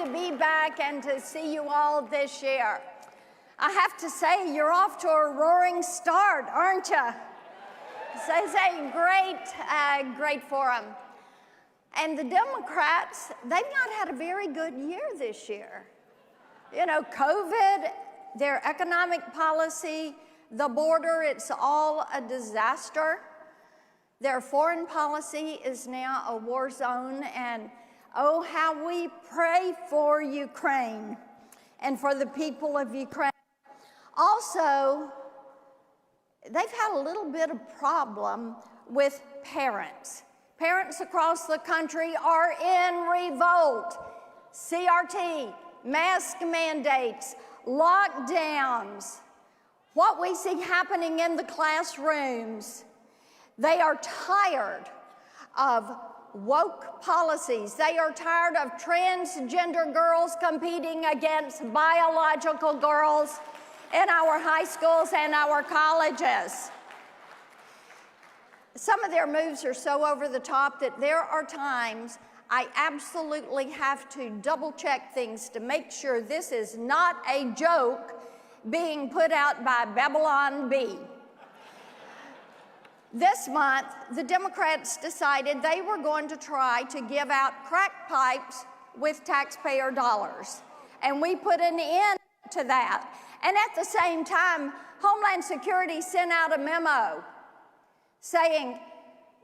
be back and to see you all this year. I have to say, you're off to a roaring start, aren't you? So it's a great forum. And the Democrats, they've not had a very good year this year. You know, COVID, their economic policy, the border, it's all a disaster. Their foreign policy is now a war zone, and oh, how we pray for Ukraine and for the people of Ukraine. Also, they've had a little bit of problem with parents. Parents across the country are in revolt. CRT, mask mandates, lockdowns, what we see happening in the classrooms. They are tired of woke policies. They are tired of transgender girls competing against biological girls in our high schools and our colleges. Some of their moves are so over the top that there are times I absolutely have to double check things to make sure this is not a joke being put out by Babylon Bee. This month, the Democrats decided they were going to try to give out crack pipes with taxpayer dollars. And we put an end to that. And at the same time, Homeland Security sent out a memo saying,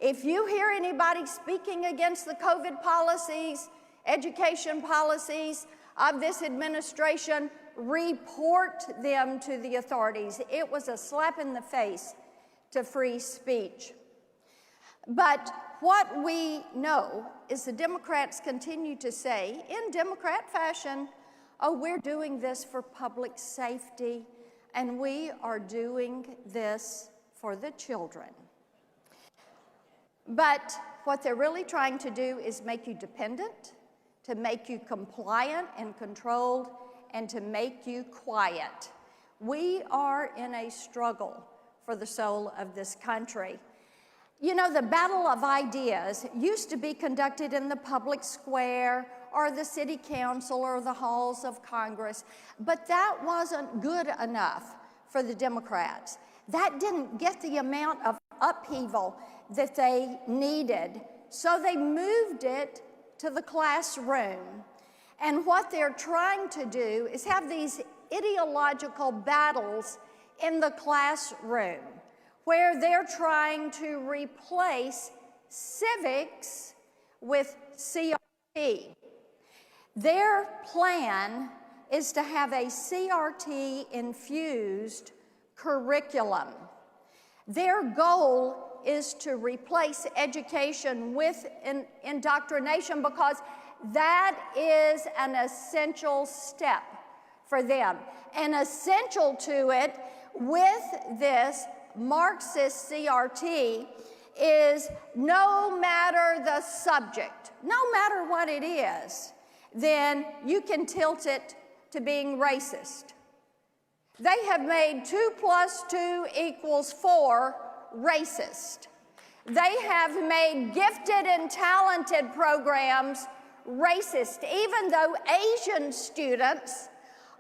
if you hear anybody speaking against the COVID policies, education policies of this administration, report them to the authorities. It was a slap in the face to free speech. But what we know is the Democrats continue to say, in Democrat fashion, oh, we're doing this for public safety, and we are doing this for the children. But what they're really trying to do is make you dependent, to make you compliant and controlled, and to make you quiet. We are in a struggle for the soul of this country. You know, the battle of ideas used to be conducted in the public square or the city council or the halls of Congress, but that wasn't good enough for the Democrats. That didn't get the amount of upheaval that they needed, so they moved it to the classroom. And what they're trying to do is have these ideological battles in the classroom, where they're trying to replace civics with CRT. Their plan is to have a CRT-infused curriculum. Their goal is to replace education with indoctrination, because that is an essential step for them. And essential to it with this Marxist CRT is no matter the subject, no matter what it is, then you can tilt it to being racist. They have made 2 + 2 = 4 racist. They have made gifted and talented programs racist, even though Asian students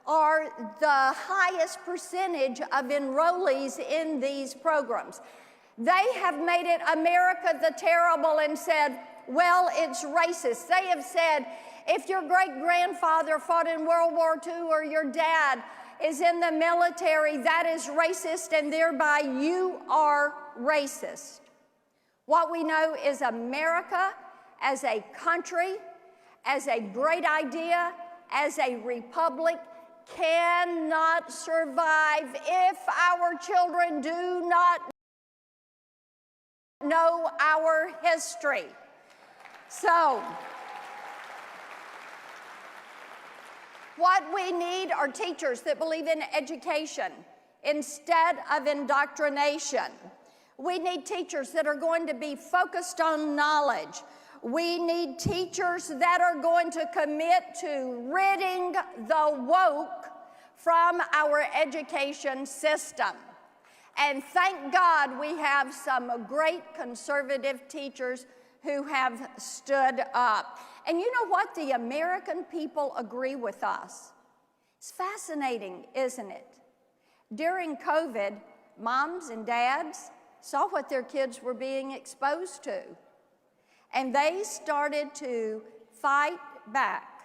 are the highest percentage of enrollees in these programs. They have made it America the Terrible and said, well, it's racist. They have said, if your great-grandfather fought in World War II or your dad is in the military, that is racist, and thereby you are racist. What we know is America as a country, as a great idea, as a republic, cannot survive if our children do not know our history. So, what we need are teachers that believe in education instead of indoctrination. We need teachers that are going to be focused on knowledge. We need teachers that are going to commit to ridding the woke from our education system. And thank God we have some great conservative teachers who have stood up. And you know what? The American people agree with us. It's fascinating, isn't it? During COVID, moms and dads saw what their kids were being exposed to, and they started to fight back.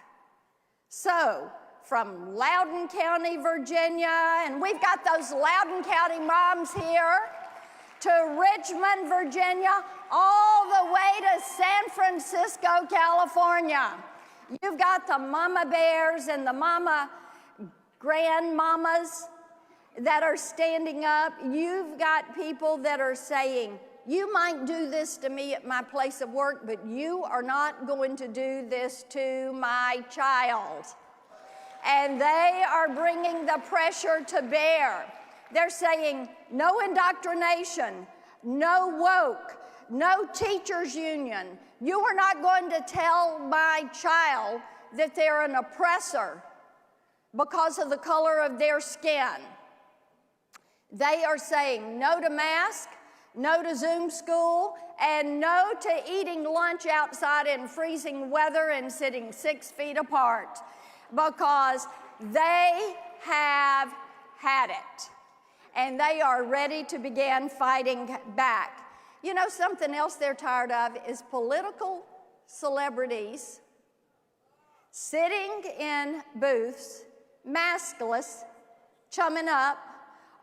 So, from Loudoun County, Virginia, and we've got those Loudoun County moms here, to Richmond, Virginia, all the way to San Francisco, California. You've got the mama bears and the mama grandmamas that are standing up. You've got people that are saying, you might do this to me at my place of work, but you are not going to do this to my child. And they are bringing the pressure to bear. They're saying, no indoctrination, no woke, no teachers union. You are not going to tell my child that they're an oppressor because of the color of their skin. They are saying no to mask, no to Zoom school, and no to eating lunch outside in freezing weather and sitting 6 feet apart, because they have had it. And they are ready to begin fighting back. You know, something else they're tired of is political celebrities sitting in booths, maskless, chumming up,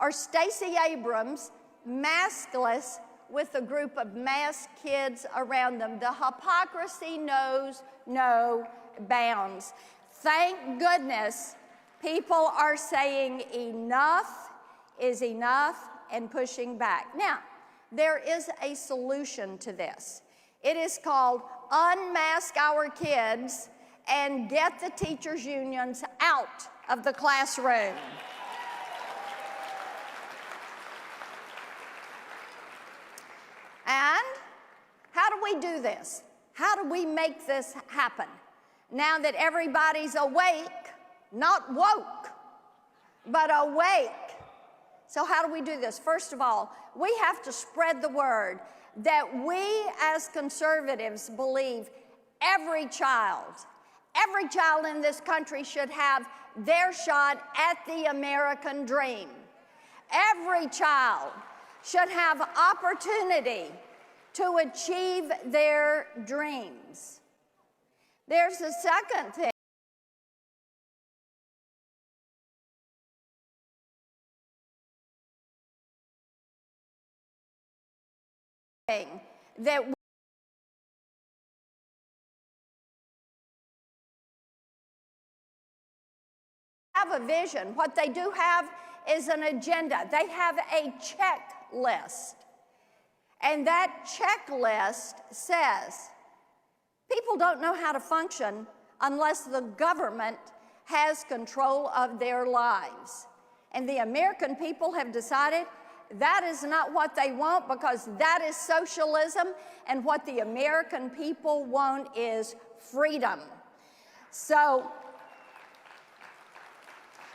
or Stacey Abrams, maskless, with a group of masked kids around them. The hypocrisy knows no bounds. Thank goodness people are saying enough is enough and pushing back. Now, there is a solution to this. It is called unmask our kids and get the teachers' unions out of the classroom. And how do we do this? How do we make this happen? Now that everybody's awake, not woke, but awake. So how do we do this? First of all, we have to spread the word that we as conservatives believe every child in this country should have their shot at the American dream. Every child should have opportunity to achieve their dreams. There's a second thing. That we have a vision. What they do have is an agenda. They have a checklist. And that checklist says people don't know how to function unless the government has control of their lives. And the American people have decided that is not what they want, because that is socialism, and what the American people want is freedom. So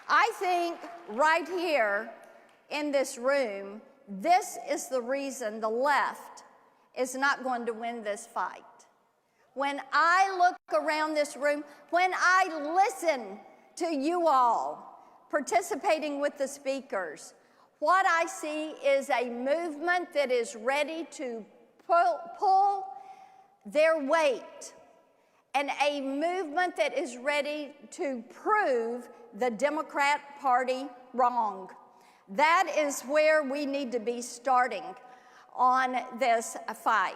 I think right here in this room, this is the reason the left is not going to win this fight. When I look around this room, when I listen to you all participating with the speakers, what I see is a movement that is ready to pull their weight, and a movement that is ready to prove the Democrat Party wrong. That is where we need to be starting on this fight.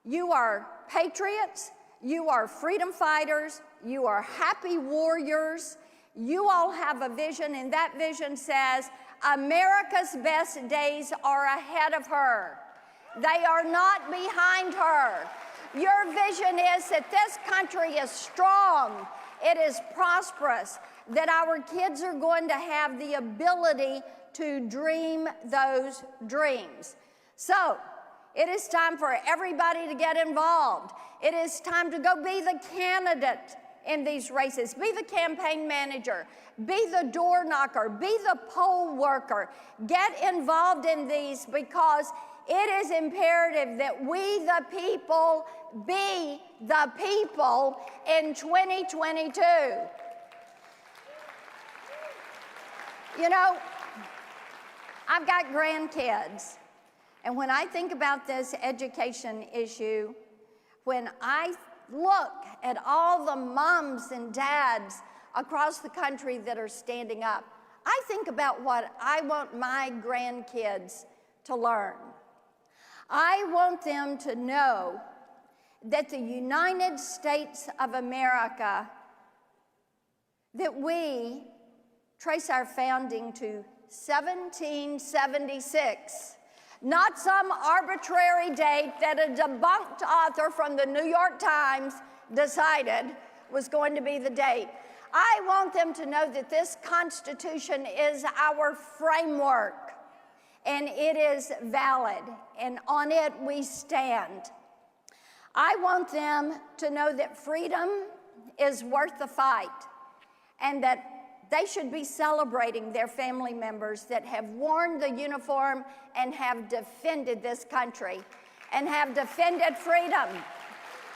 You are patriots, you are freedom fighters, you are happy warriors. You all have a vision, and that vision says America's best days are ahead of her. They are not behind her. Your vision is that this country is strong, it is prosperous, that our kids are going to have the ability to dream those dreams. So, it is time for everybody to get involved. It is time to go be the candidate in these races. Be the campaign manager. Be the door knocker. Be the poll worker. Get involved in these, because it is imperative that we, the people, be the people in 2022. You know, I've got grandkids, and when I think about this education issue, when I look at all the moms and dads across the country that are standing up, I think about what I want my grandkids to learn. I want them to know that the United States of America, that we trace our founding to 1776, not some arbitrary date that a debunked author from the New York Times decided was going to be the date. I want them to know that this Constitution is our framework, and it is valid, and on it we stand. I want them to know that freedom is worth the fight, and that they should be celebrating their family members that have worn the uniform and have defended this country and have defended freedom.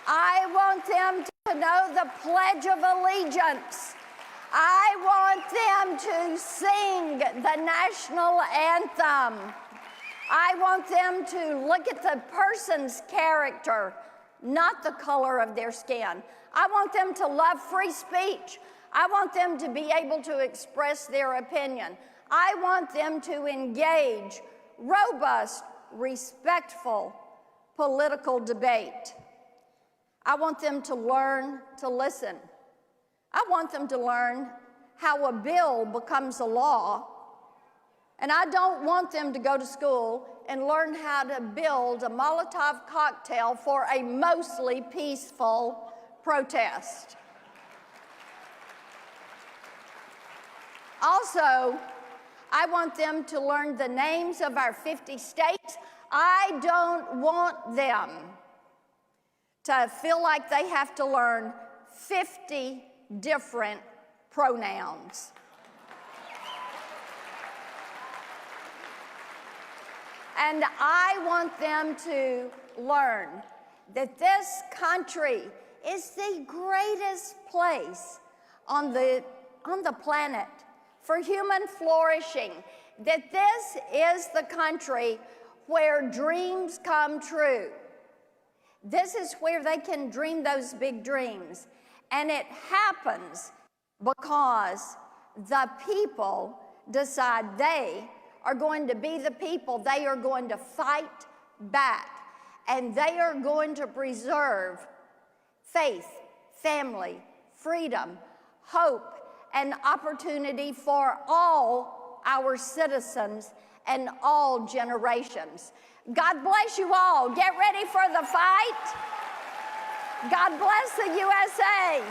I want them to know the Pledge of Allegiance. I want them to sing the national anthem. I want them to look at the person's character, not the color of their skin. I want them to love free speech. I want them to be able to express their opinion. I want them to engage robust, respectful political debate. I want them to learn to listen. I want them to learn how a bill becomes a law. And I don't want them to go to school and learn how to build a Molotov cocktail for a mostly peaceful protest. Also, I want them to learn the names of our 50 states. I don't want them to feel like they have to learn 50 different pronouns. And I want them to learn that this country is the greatest place on the planet for human flourishing, that this is the country where dreams come true. This is where they can dream those big dreams. And it happens because the people decide they are going to be the people. They are going to fight back, and they are going to preserve faith, family, freedom, hope, and opportunity for all our citizens and all generations. God bless you all. Get ready for the fight. God bless the USA.